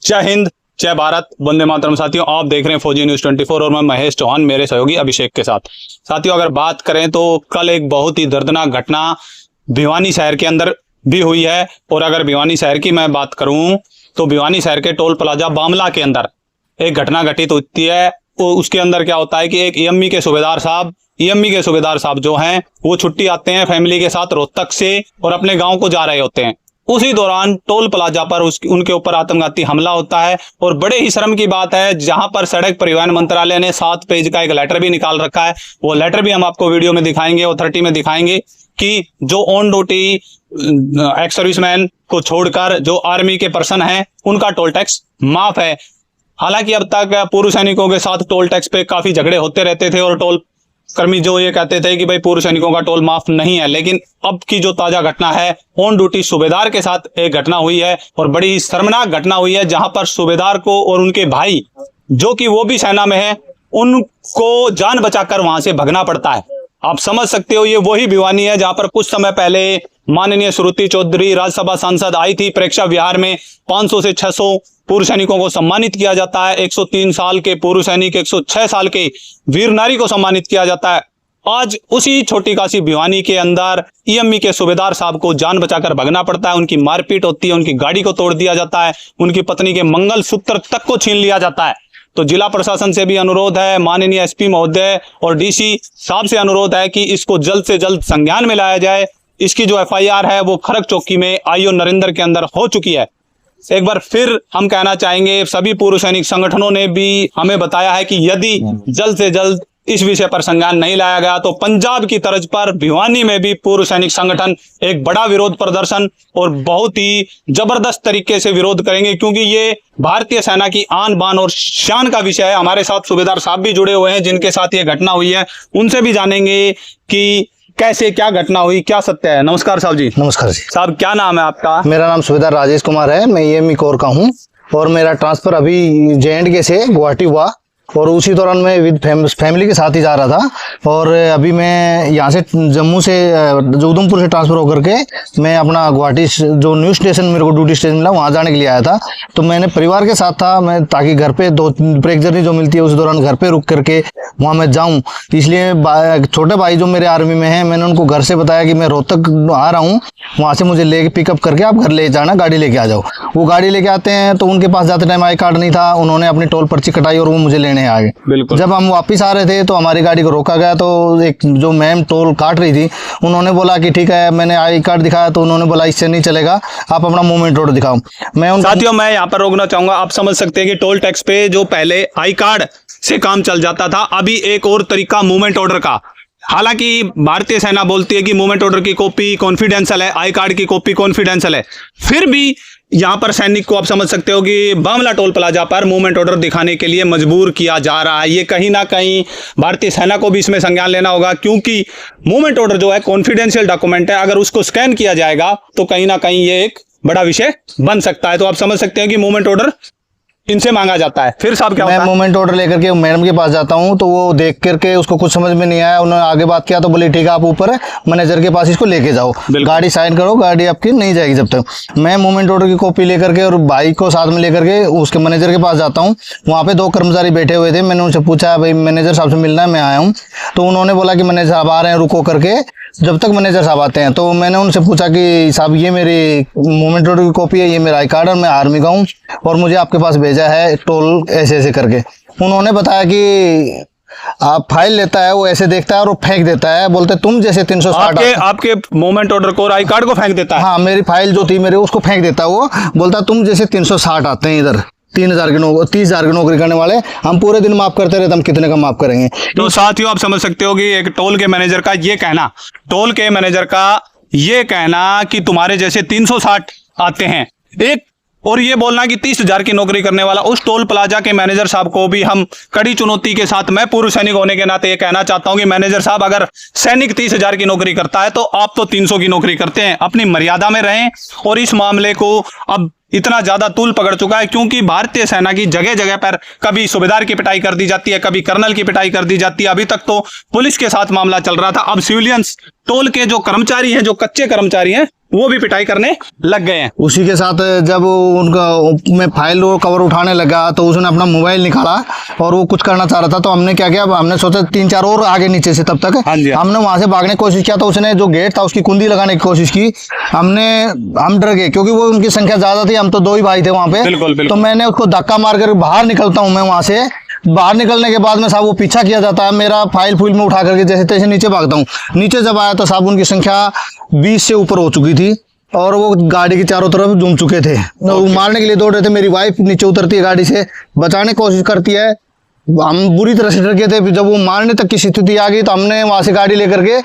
जय हिंद, जय भारत, वंदे मातरम। साथियों, आप देख रहे हैं फौजी न्यूज 24 और मैं महेश चौहान मेरे सहयोगी अभिषेक के साथ। साथियों, अगर बात करें तो कल एक बहुत ही दर्दनाक घटना भिवानी शहर के अंदर भी हुई है। और अगर भिवानी शहर की मैं बात करूं तो भिवानी शहर के टोल प्लाजा बामला के अंदर एक घटना घटित होती है। तो उसके अंदर क्या होता है कि एक ईएमई के सूबेदार साहब जो हैं वो छुट्टी आते हैं फैमिली के साथ रोहतक से और अपने गांव को जा रहे होते हैं। उसी दौरान टोल प्लाजा पर उनके ऊपर आत्मघाती हमला होता है। और बड़े ही शर्म की बात है, जहां पर सड़क परिवहन मंत्रालय ने 7 पेज का एक लेटर भी निकाल रखा है। वो लेटर भी हम आपको वीडियो में दिखाएंगे, ऑथोरिटी में दिखाएंगे कि जो ऑन ड्यूटी एक्स सर्विसमैन को छोड़कर जो आर्मी के पर्सन हैं उनका टोल टैक्स माफ है। हालांकि अब तक पूर्व सैनिकों के साथ टोल टैक्स पे काफी झगड़े होते रहते थे और टोल कर्मी जो ये कहते थे कि भाई पूर्व सैनिकों का टोल माफ नहीं है। लेकिन अब की जो ताजा घटना है, ऑन ड्यूटी सूबेदार के साथ एक घटना हुई है और बड़ी ही शर्मनाक घटना हुई है, जहां पर सूबेदार को और उनके भाई जो कि वो भी सेना में है उनको जान बचाकर वहां से भगना पड़ता है। आप समझ सकते हो, ये वही भिवानी है जहां पर कुछ समय पहले माननीय श्रुति चौधरी राज्यसभा सांसद आई थी। परीक्षा विहार में 500 से 600 पूर्व सैनिकों को सम्मानित किया जाता है। 103 साल के पूर्व सैनिक, 106 साल के वीर नारी को सम्मानित किया जाता है। आज उसी छोटी काशी भिवानी के अंदर ईएमई के सूबेदार साहब को जान बचाकर भगना पड़ता है। उनकी मारपीट होती है, उनकी गाड़ी को तोड़ दिया जाता है, उनकी पत्नी के मंगलसूत्र तक को छीन लिया जाता है। तो जिला प्रशासन से भी अनुरोध है, माननीय एसपी महोदय और डीसी साहब से अनुरोध है कि इसको जल्द से जल्द संज्ञान में लाया जाए। इसकी जो एफआईआर है वो खरक चौकी में आईओ नरेंद्र के अंदर हो चुकी है। एक बार फिर हम कहना चाहेंगे, सभी पूर्व सैनिक संगठनों ने भी हमें बताया है कि यदि जल्द से जल्द इस विषय पर संज्ञान नहीं लाया गया तो पंजाब की तर्ज पर भिवानी में भी पूर्व सैनिक संगठन एक बड़ा विरोध प्रदर्शन और बहुत ही जबरदस्त तरीके से विरोध करेंगे, क्योंकि ये भारतीय सेना की आन बान और शान का विषय है। हमारे साथ सूबेदार साहब भी जुड़े हुए हैं जिनके साथ ये घटना हुई है, उनसे भी जानेंगे कि कैसे क्या घटना हुई, क्या सत्य है। नमस्कार साहब जी। नमस्कार जी साहब, क्या नाम है आपका? मेरा नाम सूबेदार राजेश कुमार है, मैं ईएमई कोर का हूँ और मेरा ट्रांसफर अभी JNK से गुवाहाटी हुआ और उसी दौरान मैं विद फैमिली के साथ ही जा रहा था। और अभी मैं यहाँ से जम्मू से जो उधमपुर से ट्रांसफर होकर के मैं अपना गुवाहाटी जो न्यू स्टेशन मेरे को ड्यूटी स्टेशन मिला वहाँ जाने के लिए आया था। तो मैंने परिवार के साथ था, मैं ताकि घर पे 2 ब्रेक जर्नी जो मिलती है उस दौरान घर पे रुक करके वहाँ मैं जाऊँ। इसलिए छोटे भाई जो मेरे आर्मी में हैं, मैंने उनको घर से बताया कि मैं रोहतक आ रहा हूँ, वहाँ से मुझे ले पिकअप करके आप घर ले जाना, गाड़ी लेके आ जाओ। वो गाड़ी लेके आते हैं तो उनके पास जाते टाइम आई कार्ड नहीं था, उन्होंने अपनी टोल पर्ची कटाई और वो मुझे लेने आ गए। बिल्कुल। जब हम वापस आ रहे थे तो हमारी गाड़ी को रोका गया, तो एक जो मैम टोल काट रही थी उन्होंने बोला कि ठीक है, मैंने आई कार्ड दिखाया तो उन्होंने बोला इससे नहीं चलेगा, आप अपना मूवमेंट रोड दिखाओ। साथियों, मैं यहाँ पर रोकना चाहूंगा। आप समझ सकते हैं कि टोल टैक्स पे जो पहले आई कार्ड से काम चल जाता था, अभी एक और तरीका मूवमेंट ऑर्डर का। हालांकि भारतीय सेना बोलती है कि मूवमेंट ऑर्डर की कॉपी कॉन्फिडेंशियल है, आई कार्ड की कॉपी कॉन्फिडेंशियल है, फिर भी यहां पर सैनिक को आप समझ सकते हो कि बामला टोल प्लाजा पर मूवमेंट ऑर्डर दिखाने के लिए मजबूर किया जा रहा है। ये कहीं ना कहीं भारतीय सेना को भी इसमें संज्ञान लेना होगा, क्योंकि मूवमेंट ऑर्डर जो है कॉन्फिडेंशियल डॉक्यूमेंट है, अगर उसको स्कैन किया जाएगा तो कहीं ना कहीं ये एक बड़ा विषय बन सकता है। तो आप समझ सकते हैं कि मूवमेंट ऑर्डर इनसे मांगा जाता है। फिर साहब क्या होता है? मैं मूवमेंट ऑर्डर लेकर के मैडम के पास जाता हूं तो वो देख करके उसको कुछ समझ में नहीं आया, उन्होंने आगे बात किया तो बोले ठीक है आप ऊपर मैनेजर के पास इसको लेके जाओ, गाड़ी साइन करो, गाड़ी आपकी नहीं जाएगी जब तक। मैं मूवमेंट ऑर्डर की कॉपी लेकर के और बाइक को साथ में लेकर के उसके मैनेजर के पास जाता हूँ। वहाँ पे 2 कर्मचारी बैठे हुए थे, मैंने उनसे पूछा भाई मैनेजर साहब से मिलना है, मैं आया हूँ। तो उन्होंने बोला कि मैनेजर साहब आ रहे हैं, रुको करके जब तक मैनेजर साहब आते हैं। तो मैंने उनसे पूछा कि साहब ये मेरी मूवमेंट ऑर्डर की कॉपी है, ये मेरा आई कार्ड है, मैं आर्मी का हूँ और मुझे आपके पास भेजा है टोल ऐसे ऐसे करके। उन्होंने बताया कि आप फाइल लेता है, वो ऐसे देखता है और वो फेंक देता है, बोलते तुम जैसे 360 आपके मूवमेंट ऑर्डर को आई कार्ड को फेंक देता है। हाँ, मेरी फाइल जो थी मेरे उसको फेंक देता है, वो बोलता तुम जैसे 360 आते हैं इधर 30,000 की नौकरी करने वाले, हम पूरे दिन माफ करते रहते, हम कितने का माफ करेंगे। तो साथियों, आप समझ सकते हो कि एक टोल के मैनेजर का ये कहना कि तुम्हारे जैसे 360 आते हैं, एक और ये बोलना कि 30,000 की नौकरी करने वाला। उस टोल प्लाजा के मैनेजर साहब को भी हम कड़ी चुनौती के साथ, मैं पूर्व सैनिक होने के नाते ये कहना चाहता हूं कि मैनेजर साहब, अगर सैनिक 30,000 की नौकरी करता है तो आप तो 300 की नौकरी करते हैं, अपनी मर्यादा में रहें। और इस मामले को अब इतना ज्यादा तूल पकड़ चुका है, क्योंकि भारतीय सेना की जगह जगह पर कभी सूबेदार की पिटाई कर दी जाती है, कभी कर्नल की पिटाई कर दी जाती है। अभी तक तो पुलिस के साथ मामला चल रहा था, अब सिविलियंस टोल के जो कर्मचारी हैं, जो कच्चे कर्मचारी हैं, वो भी पिटाई करने लग गए हैं। उसी के साथ जब उनका मैं फाइल और कवर उठाने लगा तो उसने अपना मोबाइल निकाला और वो कुछ करना चाह रहा था। तो हमने क्या किया, हमने सोचा 3-4 और आगे नीचे से, तब तक हाँ जी। हमने वहां से भागने की कोशिश किया तो उसने जो गेट था उसकी कुंडी लगाने की कोशिश की। हम डर गए क्योंकि वो उनकी संख्या ज्यादा थी, हम तो 2 ही भाई थे वहां पे। बिल्कुल। तो मैंने उसको धक्का मारकर बाहर निकलता हूँ। मैं वहां से बाहर निकलने के बाद में साहब वो पीछा किया जाता है, मेरा फाइल फूल में उठा करके जैसे तैसे नीचे भागता हूँ। नीचे जब आया तो साहब उनकी संख्या 20 से ऊपर हो चुकी थी और वो गाड़ी की चारों तरफ झूम चुके थे। वो मारने के लिए दौड़ रहे थे। मेरी वाइफ नीचे उतरती है गाड़ी से, बचाने की कोशिश करती है। हम बुरी तरह से डर गए थे। जब वो मारने तक की स्थिति आ गई तो हमने वहां से गाड़ी लेकर के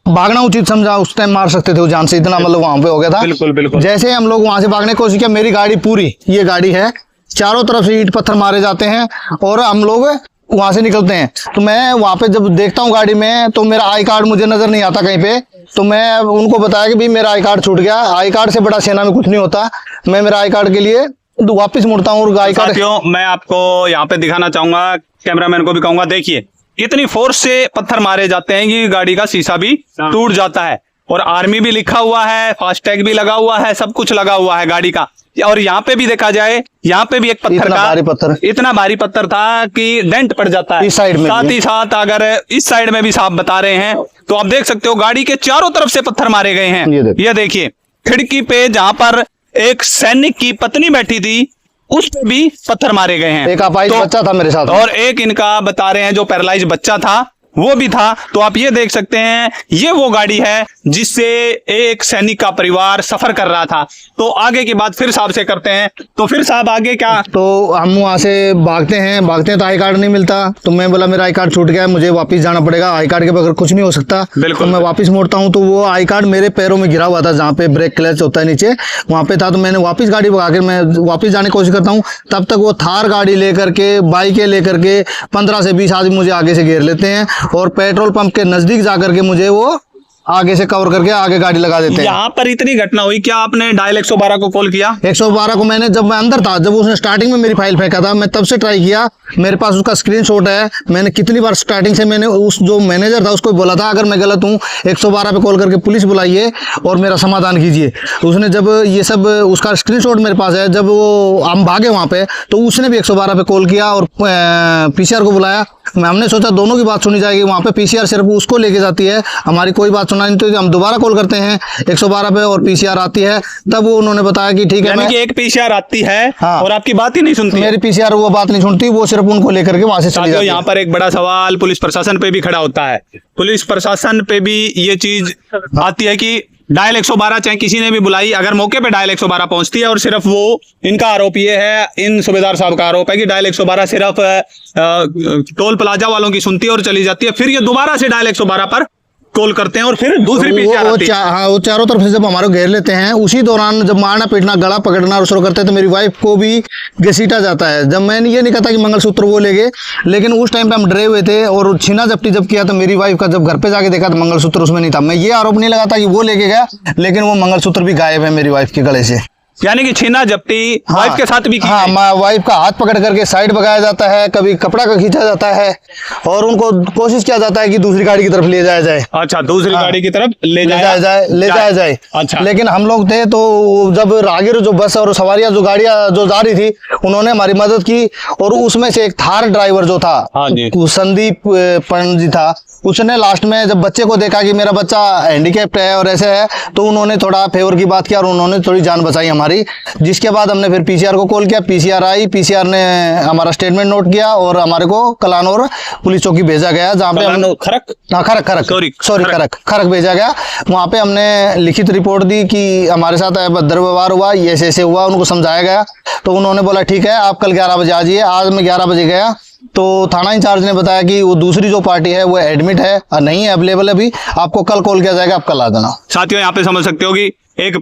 भागना उचित समझा। उस टाइम मार सकते थे वो जान से, इतना मतलब वहां पे हो गया था। बिल्कुल। जैसे हम लोग वहां से भागने की कोशिश किया, मेरी गाड़ी पूरी, ये गाड़ी है, चारों तरफ से ईंट पत्थर मारे जाते हैं और हम लोग वहां से निकलते हैं। तो मैं वहां पे जब देखता हूँ गाड़ी में तो मेरा आई कार्ड मुझे नजर नहीं आता कहीं पे। तो मैं उनको बताया कि भाई मेरा आई कार्ड छूट गया। आई कार्ड से बड़ा सेना में कुछ नहीं होता। मैं मेरा आई कार्ड के लिए वापस मुड़ता हूँ और आई कार्ड। साथियों, मैं आपको यहाँ पे दिखाना चाहूंगा, कैमरामैन को भी कहूंगा, देखिए इतनी फोर्स से पत्थर मारे जाते हैं कि गाड़ी का शीशा भी टूट जाता है। और आर्मी भी लिखा हुआ है, फास्टैग भी लगा हुआ है, सब कुछ लगा हुआ है गाड़ी का। और यहाँ पे भी देखा जाए, यहाँ पे भी एक पत्थर इतना भारी पत्थर था कि डेंट पड़ जाता है। इस साइड में साथ ही साथ अगर इस साइड में भी साहब बता रहे हैं तो आप देख सकते हो गाड़ी के चारों तरफ से पत्थर मारे गए हैं। ये देखिए खिड़की पे जहां पर एक सैनिक की पत्नी बैठी थी उस पे भी पत्थर मारे गए हैं। एक अपाहिज बच्चा था मेरे साथ और एक इनका बता रहे हैं जो पैरालाइज बच्चा था वो भी था। तो आप ये देख सकते हैं ये वो गाड़ी है जिससे एक सैनिक का परिवार सफर कर रहा था। तो आगे की बात फिर साहब से करते हैं। तो फिर साहब आगे क्या? तो हम वहां से भागते हैं तो आई कार्ड नहीं मिलता। तो मैं बोला मेरा आई कार्ड छूट गया है, मुझे वापस जाना पड़ेगा, आई कार्ड के बगैर कुछ नहीं हो सकता। बिल्कुल। तो मैं वापस मोड़ता हूँ तो वो आई कार्ड मेरे पैरों में गिरा हुआ था, जहाँ पे ब्रेक क्लच होता है नीचे, वहां पे था। तो मैंने वापस गाड़ी भगा के मैं वापस जाने की कोशिश करता हूँ। तब तक वो थार गाड़ी लेकर के, बाइकें लेकर के 15 से 20 आदमी मुझे आगे से घेर लेते हैं और पेट्रोल पंप के नजदीक जाकर के मुझे वो आगे से कवर करके आगे गाड़ी लगा देते हैं। यहाँ पर इतनी घटना हुई, क्या आपने डायल 112 को कॉल किया? 112 को मैंने, जब मैं अंदर था, जब उसने स्टार्टिंग में मेरी फाइल फेंका था, मैं तब से ट्राई किया। मेरे पास उसका स्क्रीनशॉट है। मैंने कितनी बार स्टार्टिंग से मैंने उस जो मैनेजर था उसको बोला था अगर मैं गलत हूँ 112 पे कॉल करके पुलिस बुलाइए और मेरा समाधान कीजिए। उसने जब ये सब, उसका स्क्रीनशॉट मेरे पास है, जब वो हम भागे वहाँ पे तो उसने भी 112 पे कॉल किया और पीसीआर को बुलाया। हमने सोचा दोनों की बात सुनी जाएगी। वहाँ पे पीसीआर सिर्फ उसको लेके जाती है, हमारी कोई बात सुना नहीं। तो हम दोबारा कॉल करते हैं 112 पे और पीसीआर आती है। तब वो उन्होंने बताया कि ठीक है, यानी कि एक पीसीआर आती है। हाँ। और आपकी बात ही नहीं सुनती। मेरी पीसीआर वो बात नहीं सुनती, वो सिर्फ उनको लेकर के वहां से चली जाती है। यहाँ पर एक बड़ा सवाल पुलिस प्रशासन पे भी खड़ा होता है। पुलिस प्रशासन पे भी ये चीज आती है कि डायल 112 चाहे किसी ने भी बुलाई, अगर मौके पे डायल 112 पहुंचती है और सिर्फ वो, इनका आरोप ये है, इन सूबेदार साहब का आरोप है कि डायल 112 सिर्फ टोल प्लाजा वालों की सुनती है और चली जाती है। फिर ये दोबारा से डायल 112 पर कॉल करते हैं और फिर दूसरी पीसीआर आती है। हाँ, वो चारों तरफ से जब हमारे घेर लेते हैं, उसी दौरान जब मारना पीटना गला पकड़ना शुरू करते हैं तो मेरी वाइफ को भी घसीटा जाता है। जब मैंने ये नहीं कहता कि मंगलसूत्र वो ले गए, लेकिन उस टाइम पे हम डरे हुए थे और छीना झपटी जब किया तो मेरी वाइफ का जब घर पे जाके देखा तो मंगलसूत्र उसमें नहीं था। मैं ये आरोप नहीं लगाता कि वो लेके गया, लेकिन वो मंगलसूत्र भी गायब है मेरी वाइफ के गले से। यानी कि छीना झपटी वाइफ के साथ भी की? हाँ, वाइफ का हाथ पकड़ करके साइड भगाया जाता है, कभी कपड़ा का खींचा जाता है और उनको कोशिश किया जाता है कि दूसरी गाड़ी की तरफ ले जाया जाए। अच्छा, दूसरी गाड़ी की तरफ ले जाया जाए। अच्छा। लेकिन हम लोग थे तो जब राहगीर जो बस और सवारियां जो गाड़ियां जो जा रही थी उन्होंने हमारी मदद की और उसमें से एक थार ड्राइवर जो था, संदीप पंत जी था, उसने लास्ट में जब बच्चे को देखा कि मेरा बच्चा हैंडीकैप्ड है और ऐसे है, तो उन्होंने थोड़ा फेवर की बात किया और उन्होंने थोड़ी जान बचाई हमारी। जिसके बाद हमने फिर पीसीआर को कॉल किया, पीसीआर आई, पीसीआर ने हमारा स्टेटमेंट नोट किया और हमारे को कलानौर पुलिस चौकी भेजा गया, जहाँ पे हम खरक भेजा गया। वहाँ पे हमने लिखित रिपोर्ट दी कि हमारे साथ अभद्र व्यवहार हुआ, ये ऐसे हुआ, उनको समझाया गया। तो उन्होंने बोला ठीक है आप कल 11 बजे आ जाइए। आज मैं 11 बजे गया तो थाना इंचार्ज ने बताया कि वो दूसरी जो पार्टी है वो एडमिट है और नहीं है अवेलेबल अभी, आपको कल कॉल किया जाएगा, आप कल आ जाना। साथियों, यहाँ पे समझ सकते हो कि एक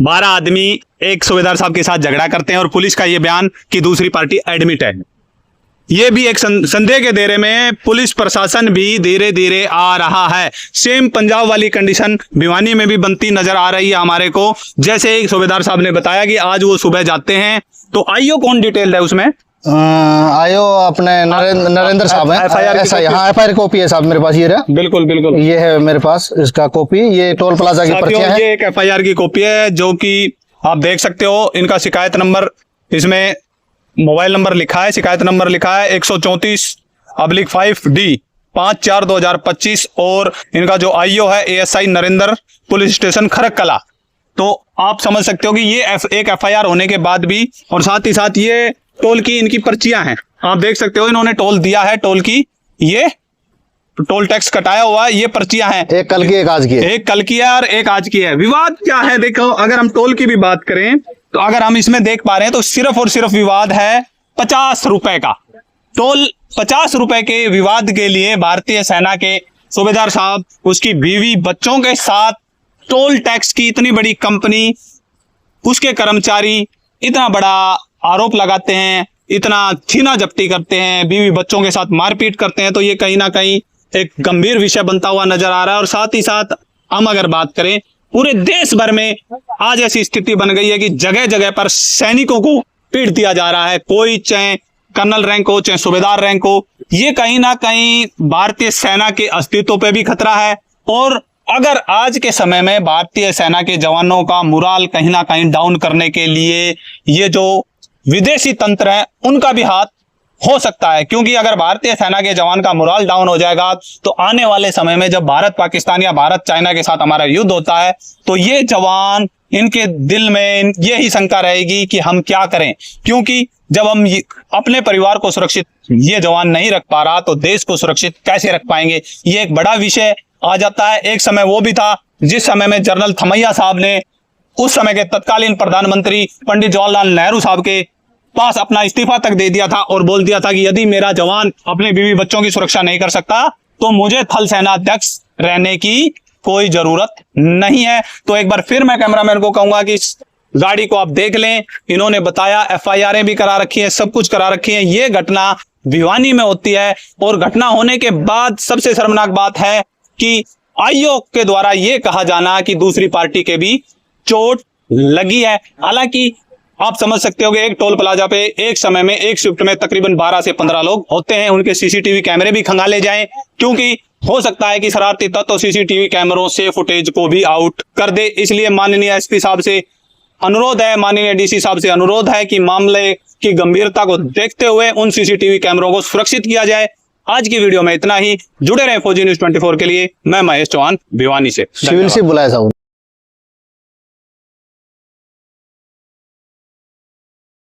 12 आदमी एक सूबेदार साहब के साथ झगड़ा करते हैं और पुलिस का ये बयान कि दूसरी पार्टी एडमिट है। ये भी एक संदेह के दायरे में पुलिस प्रशासन भी धीरे धीरे आ रहा है। सेम पंजाब वाली कंडीशन भिवानी में भी बनती नजर आ रही है हमारे को। जैसे एक सूबेदार साहब ने बताया कि आज वो सुबह जाते हैं तो आईओ कौन डिटेल्ड है उसमें, आयो अपने नरेंद्र साहब है, FIR की ऐसा ही, कॉपी? हाँ FIR कॉपी है साहब मेरे पास, ये रहा, बिल्कुल बिल्कुल ये है मेरे पास इसका कॉपी, ये टोल प्लाजा की साथियों, पर्चियां हैं। ये एक FIR की कॉपी है जो कि आप देख सकते हो। इनका शिकायत नंबर, इसमें मोबाइल नंबर लिखा है, शिकायत नंबर लिखा है 134/5D 5/4/2025 और इनका जो IO है ASI नरेंद्र, पुलिस स्टेशन खरककला। तो आप समझ सकते हो कि ये एक FIR होने के बाद भी, और साथ ही साथ ये टोल की इनकी पर्चियां हैं, आप देख सकते हो इन्होंने टोल दिया है, टोल की ये टोल टैक्स कटाया हुआ है, ये पर्चियां हैं, एक कल की एक आज की है। एक कल की है और एक आज की है। विवाद क्या है देखो, अगर हम टोल की भी बात करें तो अगर हम इसमें देख पा रहे हैं तो सिर्फ और सिर्फ विवाद है 50 रुपए का। टोल 50 रुपए के विवाद के लिए भारतीय सेना के सूबेदार साहब, उसकी बीवी बच्चों के साथ टोल टैक्स की इतनी बड़ी कंपनी, उसके कर्मचारी इतना बड़ा आरोप लगाते हैं, इतना छीना जब्ती करते हैं, बीवी बच्चों के साथ मारपीट करते हैं, तो ये कहीं ना कहीं एक गंभीर विषय बनता हुआ नजर आ रहा है। और साथ ही साथ हम अगर बात करें, पूरे देश भर में आज ऐसी स्थिति बन गई है कि जगह जगह पर सैनिकों को पीट दिया जा रहा है, कोई चाहे कर्नल रैंक हो चाहे सूबेदार रैंक हो। ये कहीं ना कहीं भारतीय सेना के अस्तित्व पे भी खतरा है। और अगर आज के समय में भारतीय सेना के जवानों का मुराल कहीं ना कहीं डाउन करने के लिए ये जो विदेशी तंत्र है उनका भी हाथ हो सकता है, क्योंकि अगर भारतीय सेना के जवान का मोरल डाउन हो जाएगा तो आने वाले समय में जब भारत पाकिस्तान या भारत चाइना के साथ हमारा युद्ध होता है तो ये जवान, इनके दिल में ये ही शंका रहेगी कि हम क्या करें, क्योंकि जब हम अपने परिवार को सुरक्षित ये जवान नहीं रख पा रहा तो देश को सुरक्षित कैसे रख पाएंगे। ये एक बड़ा विषय आ जाता है। एक समय वो भी था जिस समय में जनरल थमैया साहब ने उस समय के तत्कालीन प्रधानमंत्री पंडित जवाहरलाल नेहरू साहब के पास अपना इस्तीफा तक दे दिया था और बोल दिया था कि यदि मेरा जवान अपने बीवी बच्चों की सुरक्षा नहीं कर सकता तो मुझे थल सेना अध्यक्ष रहने की कोई जरूरत नहीं है। तो एक बार फिर मैं कैमरामैन को कहूंगा कि इस गाड़ी को आप देख लें, इन्होंने बताया FIR भी करा रखी है, सब कुछ करा रखी है। ये घटना भिवानी में होती है और घटना होने के बाद सबसे शर्मनाक बात है कि आयोग के द्वारा ये कहा जाना कि दूसरी पार्टी के भी चोट लगी है। हालांकि आप समझ सकते हो कि एक टोल प्लाजा पे एक समय में एक शिफ्ट में तकरीबन 12 से 15 लोग होते हैं, उनके CCTV कैमरे भी खंगाले जाएं, क्योंकि हो सकता है कि शरारती तत्व CCTV कैमरों से फुटेज को भी आउट कर दे। इसलिए माननीय SP साहब से अनुरोध है, माननीय DC साहब से अनुरोध है कि मामले की गंभीरता को देखते हुए उन CCTV कैमरों को सुरक्षित किया जाए। आज की वीडियो में इतना ही। जुड़े रहें फौजी न्यूज़ 24 के लिए। मैं महेश चौहान भिवानी से। सिविल से बुलाया साहब।